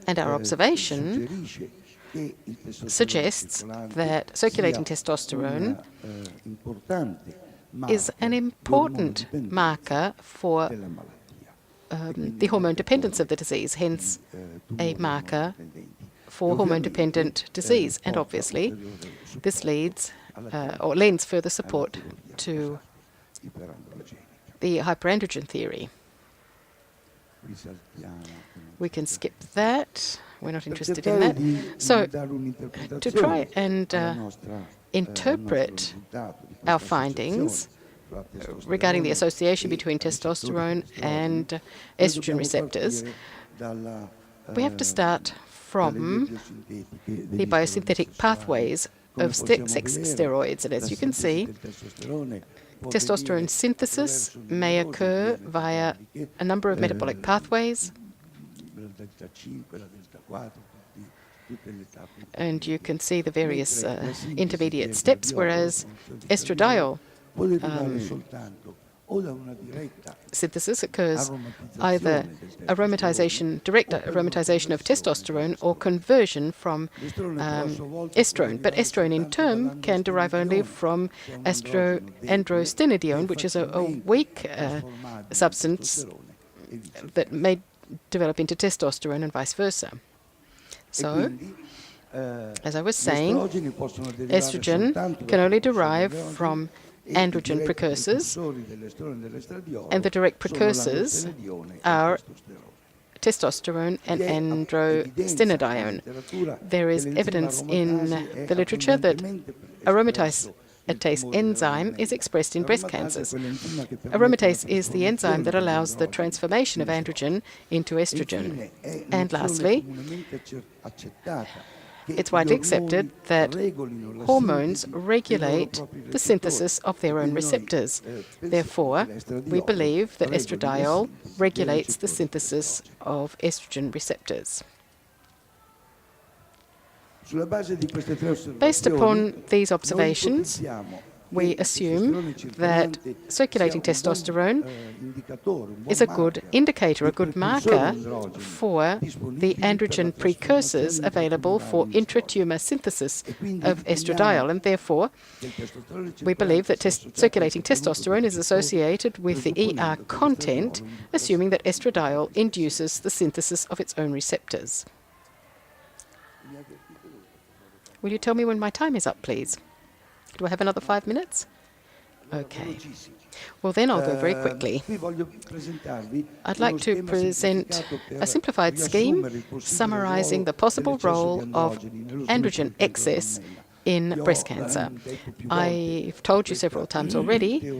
And our observation suggests that circulating testosterone is an important marker for the hormone dependence of the disease, hence a marker for hormone-dependent disease. And obviously, this leads or lends further support to the hyperandrogen theory. We can skip that. We're not interested in that. So, to try and interpret our findings regarding the association between testosterone and estrogen receptors, we have to start from the biosynthetic pathways of sex steroids. And as you can see, testosterone synthesis may occur via a number of metabolic pathways. And you can see the various intermediate steps, whereas estradiol synthesis occurs either direct aromatization of testosterone or conversion from estrone. But estrone in turn can derive only from androstenedione, which is a weak substance that may develop into testosterone and vice versa. So, as I was saying, estrogen can only derive from androgen precursors, and the direct precursors are testosterone and androstenedione. There is evidence in the literature that aromatase enzyme is expressed in breast cancers. Aromatase is the enzyme that allows the transformation of androgen into estrogen. And lastly, it's widely accepted that hormones regulate the synthesis of their own receptors. Therefore, we believe that estradiol regulates the synthesis of estrogen receptors. Based upon these observations, we assume that circulating testosterone is a good indicator, a good marker for the androgen precursors available for intratumor synthesis of estradiol, and therefore we believe that circulating testosterone is associated with the ER content, assuming that estradiol induces the synthesis of its own receptors. Will you tell me when my time is up, please? Do I have another 5 minutes? Okay. Well, then I'll go very quickly. I'd like to present a simplified scheme summarizing the possible role of androgen excess in breast cancer. I've told you several times already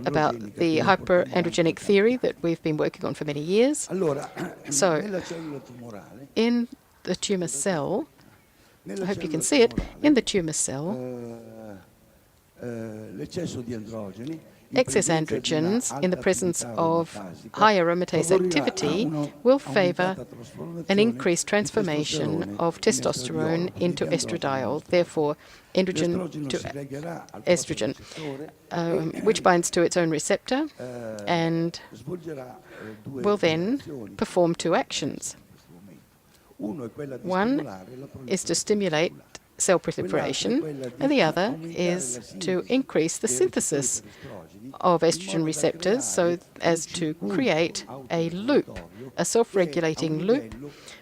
about the hyperandrogenic theory that we've been working on for many years. So, in the tumor cell, I hope you can see it, in the tumor cell, excess androgens in the presence of high aromatase activity will favor an increased transformation of testosterone into estradiol, therefore androgen to estrogen, which binds to its own receptor and will then perform two actions. One is to stimulate cell proliferation, and the other is to increase the synthesis of estrogen receptors so as to create a loop, a self-regulating loop,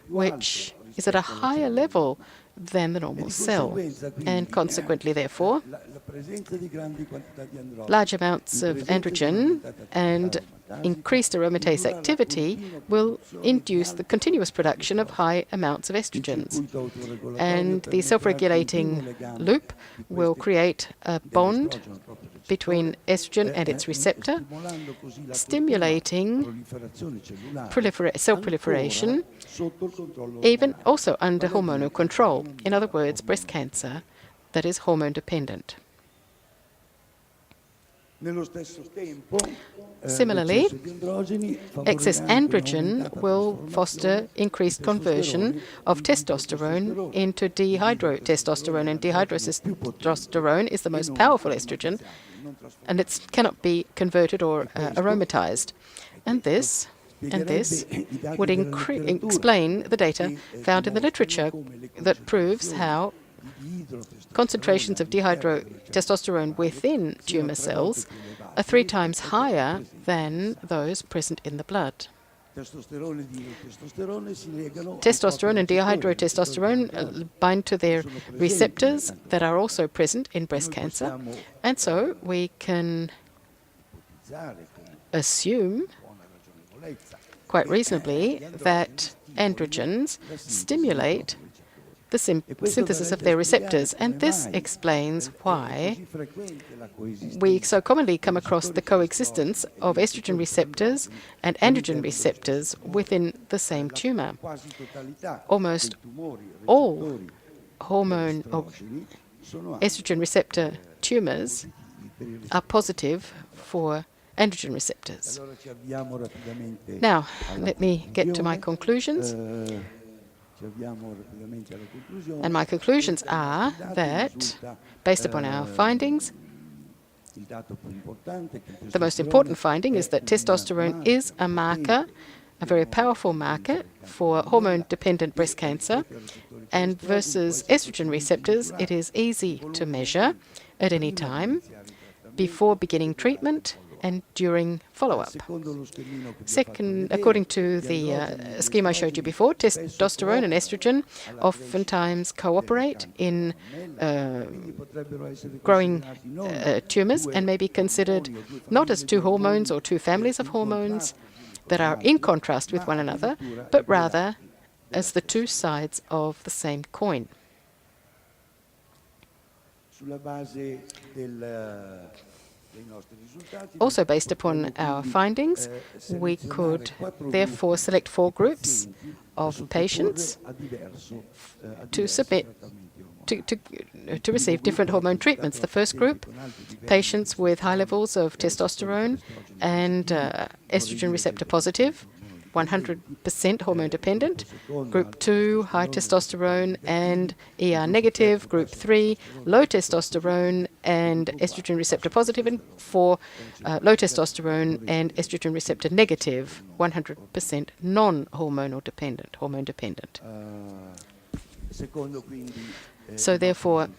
which is at a higher level than the normal cell, and consequently, therefore, large amounts of androgen and increased aromatase activity will induce the continuous production of high amounts of estrogens. And the self-regulating loop will create a bond between estrogen and its receptor, stimulating cell proliferation, even also under hormonal control. In other words, breast cancer that is hormone dependent. Similarly, excess androgen will foster increased conversion of testosterone into dihydrotestosterone, and dihydrotestosterone is the most powerful estrogen, and it cannot be converted or aromatized. And this would explain the data found in the literature that proves how concentrations of dihydrotestosterone within tumor cells are 3 times higher than those present in the blood. Testosterone and dihydrotestosterone bind to their receptors that are also present in breast cancer, and so we can assume quite reasonably that androgens stimulate the synthesis of their receptors, and this explains why we so commonly come across the coexistence of estrogen receptors and androgen receptors within the same tumor. Almost all hormone or estrogen receptor tumors are positive for androgen receptors. Now, let me get to my conclusions. And my conclusions are that, based upon our findings, the most important finding is that testosterone is a marker, a very powerful marker for hormone-dependent breast cancer, and versus estrogen receptors, it is easy to measure at any time before beginning treatment and during follow-up. Second, according to the scheme I showed you before, testosterone and estrogen oftentimes cooperate in growing tumors and may be considered not as 2 hormones or 2 families of hormones that are in contrast with one another, but rather as the 2 sides of the same coin. Also, based upon our findings, we could therefore select 4 groups of patients to submit to receive different hormone treatments. The first group, patients with high levels of testosterone and estrogen receptor positive, 100% hormone dependent. Group 2, high testosterone and ER negative. Group 3, low testosterone and estrogen receptor positive. And 4, low testosterone and estrogen receptor negative, 100% non-hormonal dependent, hormone dependent. So therefore,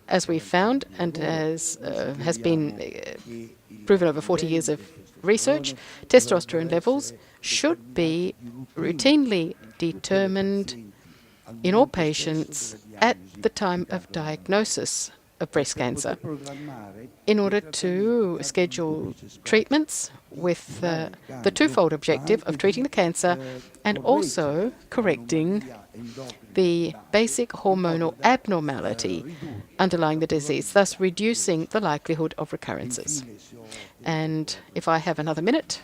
as we found and as has been proven over 40 years of research, testosterone levels should be routinely determined in all patients at the time of diagnosis of breast cancer in order to schedule treatments with the twofold objective of treating the cancer and also correcting the basic hormonal abnormality underlying the disease, thus reducing the likelihood of recurrences. And if I have another minute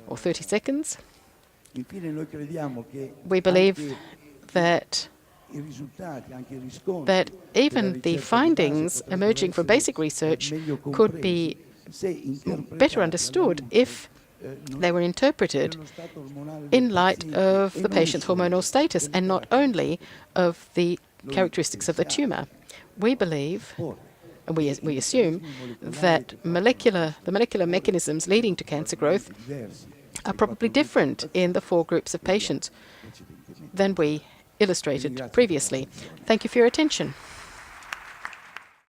or 30 seconds, we believe that even the findings emerging from basic research could be better understood if they were interpreted in light of the patient's hormonal status and not only of the characteristics of the tumor. We believe, and we assume, that the molecular mechanisms leading to cancer growth are probably different in the 4 groups of patients than we illustrated previously. Thank you for your attention.